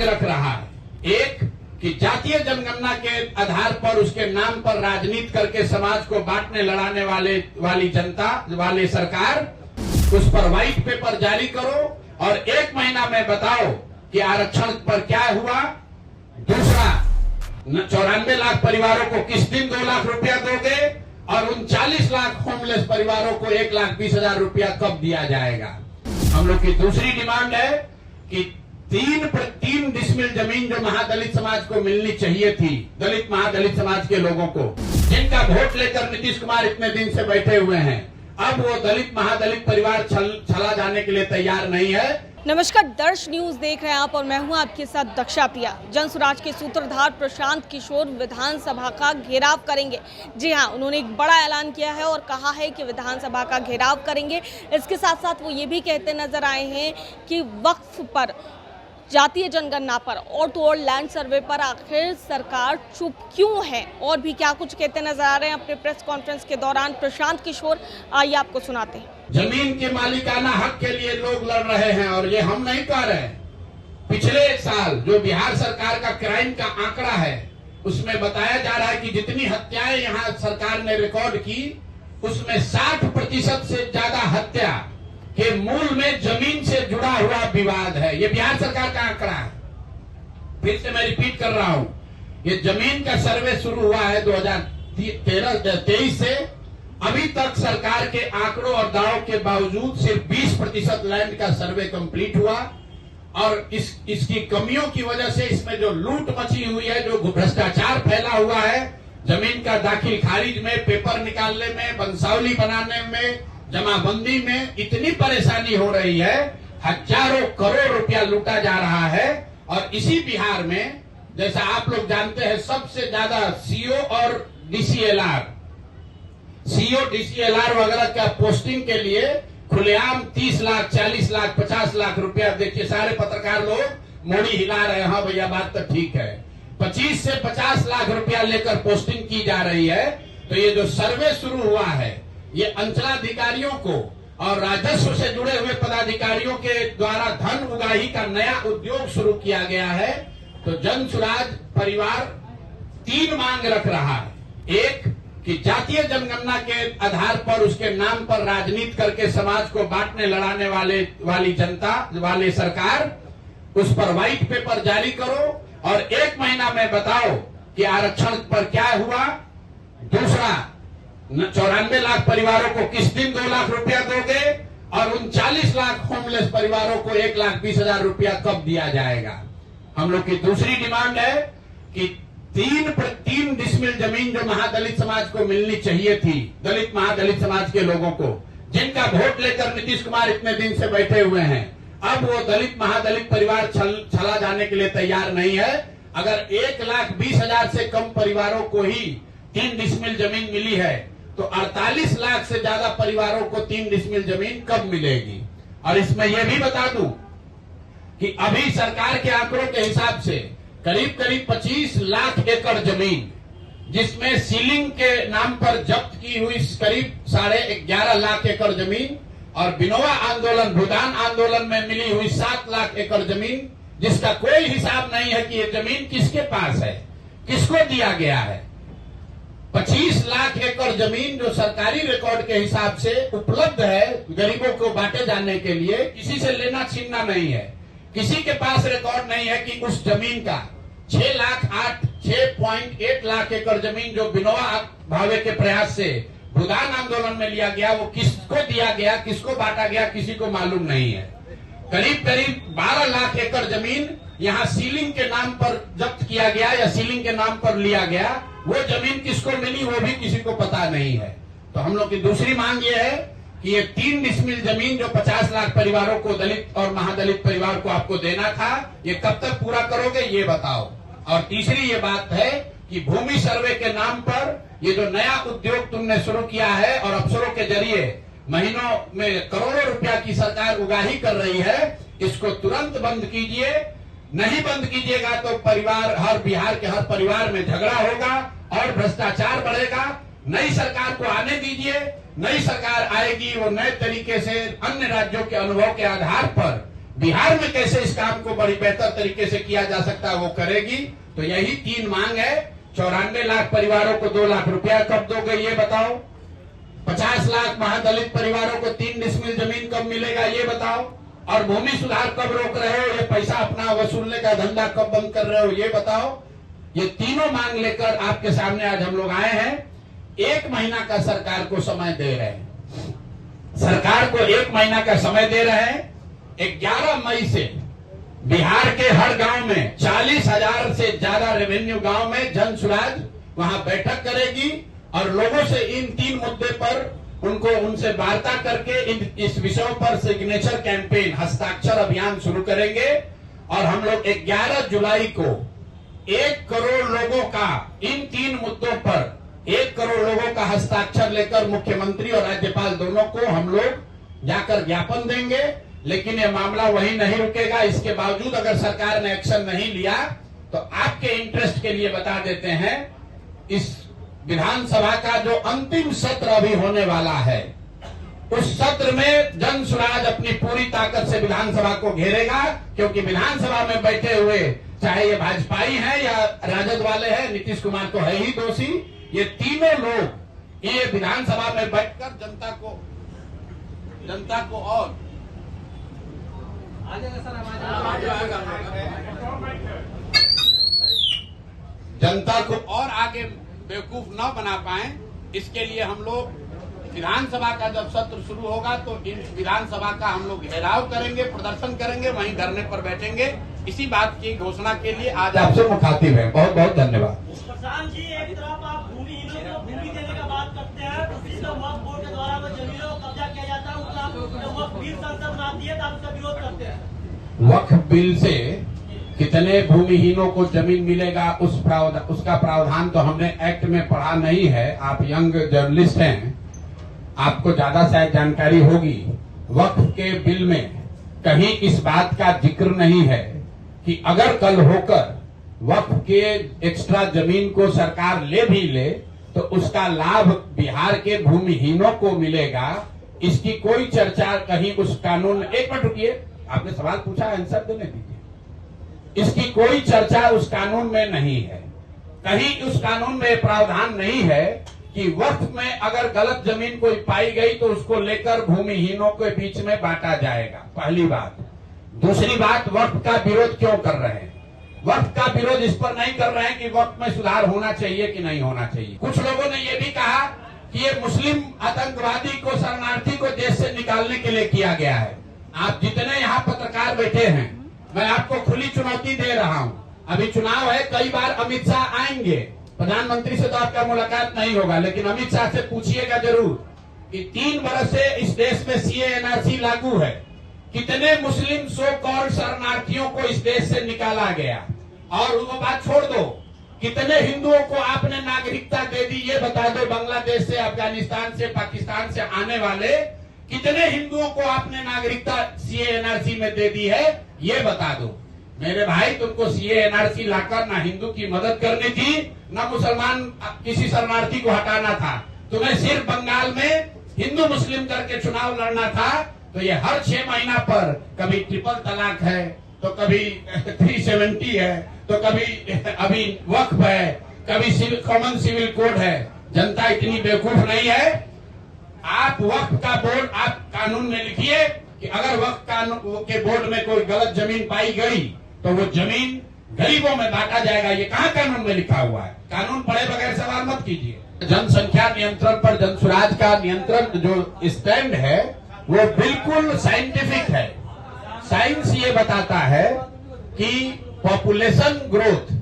मांग रख रहा है। एक कि जातीय जनगणना के आधार पर उसके नाम पर राजनीति करके समाज को बांटने लड़ाने वाली जनता वाली सरकार, उस पर व्हाइट पेपर जारी करो और 1 महीना में बताओ कि आरक्षण पर क्या हुआ। दूसरा, 94 लाख परिवारों को किस दिन 2 लाख रुपया दोगे और उन 40 लाख होमलेस परिवारों को 1,20,000 रुपया कब दिया जाएगा। हम लोग की दूसरी डिमांड है कि 3 डिसमिल जमीन जो महादलित समाज को मिलनी चाहिए थी, दलित महादलित समाज के लोगों को, जिनका वोट लेकर नीतीश कुमार इतने दिन से बैठे हुए हैं, अब वो दलित महादलित परिवार चला जाने के लिए तैयार नहीं है। नमस्कार, दर्श न्यूज देख रहे हैं आप और मैं हूं आपके साथ दक्षा प्रिया। जनसुराज के सूत्रधार प्रशांत किशोर विधानसभा का घेराव करेंगे। जी हां, उन्होंने एक बड़ा ऐलान किया है और कहा है कि विधानसभा का घेराव करेंगे। इसके साथ साथ वो ये भी कहते नजर आए हैं कि वक्फ पर, जातीय जनगणना पर और तो और लैंड सर्वे पर आखिर सरकार चुप क्यों है, और भी क्या कुछ कहते नजर आ रहे हैं अपने प्रेस कॉन्फ्रेंस के दौरान प्रशांत किशोर। आइए आपको सुनाते हैं। जमीन के मालिकाना हक के लिए लोग लड़ रहे हैं और ये हम नहीं कह रहे। पिछले 1 साल जो बिहार सरकार का क्राइम का आंकड़ा है, उसमें बताया जा रहा है कि जितनी हत्याएं यहाँ सरकार ने रिकॉर्ड की, उसमें 60% से ज्यादा हत्या के मूल में जमीन से जुड़ा हुआ विवाद है। ये बिहार सरकार का आंकड़ा है। फिर से मैं रिपीट कर रहा हूं, ये जमीन का सर्वे शुरू हुआ है 2023 से। अभी तक सरकार के आंकड़ों और दावों के बावजूद सिर्फ 20% लैंड का सर्वे कंप्लीट हुआ और इसकी कमियों की वजह से इसमें जो लूट मची हुई है, जो भ्रष्टाचार फैला हुआ है, जमीन का दाखिल खारिज में, पेपर निकालने में, बंसावली बनाने में, जमाबंदी में इतनी परेशानी हो रही है, हजारों करोड़ रुपया लूटा जा रहा है। और इसी बिहार में, जैसा आप लोग जानते हैं, सबसे ज्यादा सीओ और डीसीएलआर वगैरह का पोस्टिंग के लिए खुलेआम 30 लाख, 40 लाख, 50 लाख रुपया, देखिए सारे पत्रकार लोग मोड़ी हिला रहे हैं, हाँ भैया बात तो ठीक है, 25 से 50 लाख रुपया लेकर पोस्टिंग की जा रही है। तो ये जो सर्वे शुरू हुआ है, ये अंचलाधिकारियों को और राजस्व से जुड़े हुए पदाधिकारियों के द्वारा धन उगाही का नया उद्योग शुरू किया गया है। तो जनसुराज परिवार 3 मांग रख रहा है। एक कि जातीय जनगणना के आधार पर उसके नाम पर राजनीति करके समाज को बांटने लड़ाने वाली जनता वाली सरकार, उस पर व्हाइट पेपर जारी करो और 1 महीना में बताओ कि आरक्षण पर क्या हुआ। दूसरा, 94 लाख परिवारों को किस दिन 2 लाख रुपया दोगे और उन 40 लाख होमलेस परिवारों को 1,20,000 रुपया कब दिया जाएगा। हम लोग की दूसरी डिमांड है कि 3 डिसमिल जमीन जो महादलित समाज को मिलनी चाहिए थी, दलित महादलित समाज के लोगों को, जिनका वोट लेकर नीतीश कुमार इतने दिन से बैठे हुए हैं, अब वो दलित महादलित परिवार चला जाने के लिए तैयार नहीं है। अगर 1,20,000 से कम परिवारों को ही 3 डिसमिल जमीन मिली है, तो 48 लाख से ज्यादा परिवारों को 3 डिसमिल जमीन कब मिलेगी। और इसमें यह भी बता दूं कि अभी सरकार के आंकड़ों के हिसाब से करीब 25 लाख एकड़ जमीन, जिसमें सीलिंग के नाम पर जब्त की हुई करीब 11.5 लाख एकड़ जमीन और बिनोवा आंदोलन, भूदान आंदोलन में मिली हुई 7 लाख एकड़ जमीन, जिसका कोई हिसाब नहीं है कि ये जमीन किसके पास है, किसको दिया गया है। 25 लाख एकड़ जमीन जो सरकारी रिकॉर्ड के हिसाब से उपलब्ध है गरीबों को बांटे जाने के लिए, किसी से लेना छीनना नहीं है। किसी के पास रिकॉर्ड नहीं है कि उस जमीन का 6.8 लाख एकड़ जमीन जो बिनोवा भावे के प्रयास से भूदान आंदोलन में लिया गया, वो किसको दिया गया, किसको बांटा गया, किसी को मालूम नहीं है। करीब 12 लाख एकड़ जमीन यहाँ सीलिंग के नाम पर जब्त किया गया या सीलिंग के नाम पर लिया गया, वो जमीन किसको मिली वो भी किसी को पता नहीं है। तो हम लोग की दूसरी मांग ये है कि ये 3 डिसमिल जमीन जो 50 लाख परिवारों को, दलित और महादलित परिवार को आपको देना था, ये कब तक पूरा करोगे ये बताओ। और तीसरी ये बात है कि भूमि सर्वे के नाम पर ये जो नया उद्योग तुमने शुरू किया है और अफसरों के जरिए महीनों में करोड़ों रुपया की सरकार उगाही कर रही है, इसको तुरंत बंद कीजिए। नहीं बंद कीजिएगा तो बिहार के हर परिवार में झगड़ा होगा और भ्रष्टाचार बढ़ेगा। नई सरकार को आने दीजिए, नई सरकार आएगी, वो नए तरीके से अन्य राज्यों के अनुभव के आधार पर बिहार में कैसे इस काम को बड़ी बेहतर तरीके से किया जा सकता है वो करेगी। तो यही 3 मांग है। 94 लाख परिवारों को 2 लाख रुपया कब दोगे ये बताओ। 50 लाख महादलित परिवारों को 3 डिसमिल जमीन कब मिलेगा ये बताओ। और भूमि सुधार कब रोक रहे हो, ये पैसा अपना वसूलने का धंधा कब बंद कर रहे हो ये बताओ। ये तीनों मांग लेकर आपके सामने आज हम लोग आए हैं। 1 महीना का सरकार को समय दे रहे हैं। सरकार को 1 महीना का समय दे रहे हैं। 11 मई से बिहार के हर गांव में 40,000 से ज्यादा रेवेन्यू गांव में जन सुराज वहां बैठक करेगी और लोगों से इन 3 मुद्दे पर उनसे वार्ता करके इस विषयों पर सिग्नेचर कैंपेन हस्ताक्षर अभियान शुरू करेंगे। और हम लोग 11 जुलाई को 1 करोड़ लोगों का इन 3 मुद्दों पर 1 करोड़ लोगों का हस्ताक्षर लेकर मुख्यमंत्री और राज्यपाल दोनों को हम लोग जाकर ज्ञापन देंगे। लेकिन ये मामला वहीं नहीं रुकेगा। इसके बावजूद अगर सरकार ने एक्शन नहीं लिया तो आपके इंटरेस्ट के लिए बता देते हैं, इस विधानसभा का जो अंतिम सत्र अभी होने वाला है उस सत्र में जन सुराज अपनी पूरी ताकत से विधानसभा को घेरेगा। क्योंकि विधानसभा में बैठे हुए चाहे ये भाजपाई हैं या राजद वाले हैं, नीतीश कुमार तो है ही दोषी, ये तीनों लोग ये विधानसभा में बैठकर जनता को और जनता को और आगे बेवकूफ न बना पाए, इसके लिए हम लोग विधानसभा का जब सत्र शुरू होगा तो इन विधानसभा का हम लोग घेराव करेंगे, प्रदर्शन करेंगे, वहीं धरने पर बैठेंगे। इसी बात की घोषणा के लिए आज आपसे मुखातिब है। बहुत बहुत धन्यवाद। प्रशांत जी, एक तरफ आप भूमिहीनों को भूमि देने का बात करते हैं, दूसरी तरफ वक्फ बोर्ड के द्वारा वो जमीनों को कब्जा किया जाता है, उसका वक्फ बिल संसद बनाती है तो आप उसका विरोध करते हैं। वक्फ बिल से कितने भूमिहीनों को जमीन मिलेगा उसका प्रावधान तो हमने एक्ट में पढ़ा नहीं है। आप यंग जर्नलिस्ट हैं, आपको ज्यादा शायद जानकारी होगी। वक्फ के बिल में कहीं इस बात का जिक्र नहीं है कि अगर कल होकर वक्फ के एक्स्ट्रा जमीन को सरकार ले भी ले तो उसका लाभ बिहार के भूमिहीनों को मिलेगा। इसकी कोई चर्चा कहीं उस कानून में, एक मिनट रुकिए, आपने सवाल पूछा, आंसर देने दीजिए। इसकी कोई चर्चा उस कानून में नहीं है। कहीं उस कानून में प्रावधान नहीं है कि वक्फ में अगर गलत जमीन कोई पाई गई तो उसको लेकर भूमिहीनों के बीच में बांटा जाएगा। पहली बात। दूसरी बात, वक्फ का विरोध क्यों कर रहे हैं? वक्फ का विरोध इस पर नहीं कर रहे हैं कि वक्फ में सुधार होना चाहिए कि नहीं होना चाहिए। कुछ लोगों ने यह भी कहा कि ये मुस्लिम आतंकवादी को, शरणार्थी को देश से निकालने के लिए किया गया है। आप जितने यहाँ पत्रकार बैठे हैं, मैं आपको खुली चुनौती दे रहा हूँ। अभी चुनाव है, कई बार अमित शाह आएंगे, प्रधानमंत्री से तो आपका मुलाकात नहीं होगा, लेकिन अमित शाह से पूछिएगा जरूर कि 3 बरस से इस देश में सीए एनआरसी लागू है, कितने मुस्लिम सो कॉल्ड शरणार्थियों को इस देश से निकाला गया। और वो बात छोड़ दो, कितने हिंदुओं को आपने नागरिकता दे दी ये बता दो। बांग्लादेश से, अफगानिस्तान से, पाकिस्तान से आने वाले कितने हिंदुओं को आपने नागरिकता सीए एनआरसी में दे दी है ये बता दो। मेरे भाई, तुमको सीए एनआरसी लाकर ना हिंदू की मदद करनी थी, ना मुसलमान किसी शरणार्थी को हटाना था। तुम्हें सिर्फ बंगाल में हिंदू मुस्लिम करके चुनाव लड़ना था। तो ये हर 6 महीना पर कभी ट्रिपल तलाक है, तो कभी 370 है, तो कभी अभी वक्फ है, कभी कॉमन सिविल कोड है। जनता इतनी बेवकूफ नहीं है। आप वक्फ का बोर्ड आप कानून में लिखिए कि अगर वक्फ कानून के बोर्ड में कोई गलत जमीन पाई गई तो वो जमीन गरीबों में बांटा जाएगा। ये कहाँ कानून में लिखा हुआ है? कानून पढ़े बगैर सवाल मत कीजिए। जनसंख्या नियंत्रण पर जनसुराज का नियंत्रण जो स्टैंड है वो बिल्कुल साइंटिफिक है। साइंस ये बताता है कि पॉपुलेशन ग्रोथ,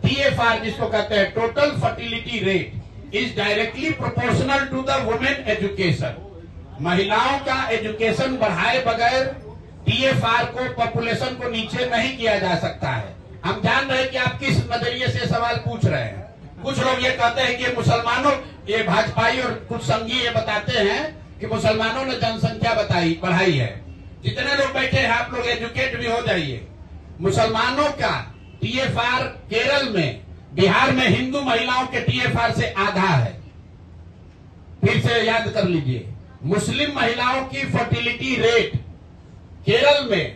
TFR जिसको कहते हैं, total fertility rate, is directly proportional to the women education. महिलाओं का एजुकेशन बढ़ाए बगैर TFR को, पॉपुलेशन को नीचे नहीं किया जा सकता है। हम जान रहे हैं कि आप किस नजरिए से सवाल पूछ रहे हैं। कुछ लोग ये कहते हैं कि मुसलमानों, ये भाजपाई और कुछ संघी ये बताते हैं कि मुसलमानों ने जनसंख्या बढ़ाई है। जितने लोग बैठे हैं आप लोग एजुकेट भी हो जाइए। मुसलमानों का TFR केरल में, बिहार में हिंदू महिलाओं के TFR से आधा है। फिर से याद कर लीजिए, मुस्लिम महिलाओं की फर्टिलिटी रेट केरल में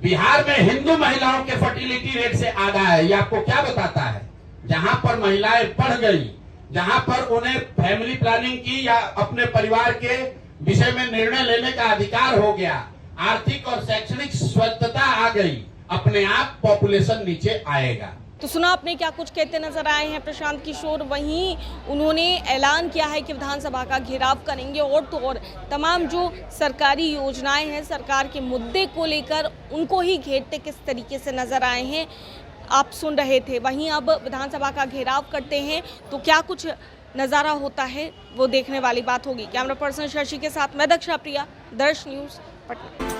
बिहार में हिंदू महिलाओं के फर्टिलिटी रेट से आगा है। ये आपको क्या बताता है? जहां पर महिलाएं पढ़ गई, जहां पर उन्हें फैमिली प्लानिंग की या अपने परिवार के विषय में निर्णय लेने का अधिकार हो गया, आर्थिक और शैक्षणिक स्वायत्तता आ गई, अपने आप पॉपुलेशन नीचे आएगा। तो सुना आपने क्या कुछ कहते नजर आए हैं प्रशांत किशोर। वहीं उन्होंने ऐलान किया है कि विधानसभा का घेराव करेंगे और तो और तमाम जो सरकारी योजनाएं हैं, सरकार के मुद्दे को लेकर उनको ही घेरते किस तरीके से नजर आए हैं आप सुन रहे थे। वहीं अब विधानसभा का घेराव करते हैं तो क्या कुछ नज़ारा होता है वो देखने वाली बात होगी। कैमरा पर्सन शशि के साथ मैं दक्षा प्रिया, दर्श न्यूज़, पटना।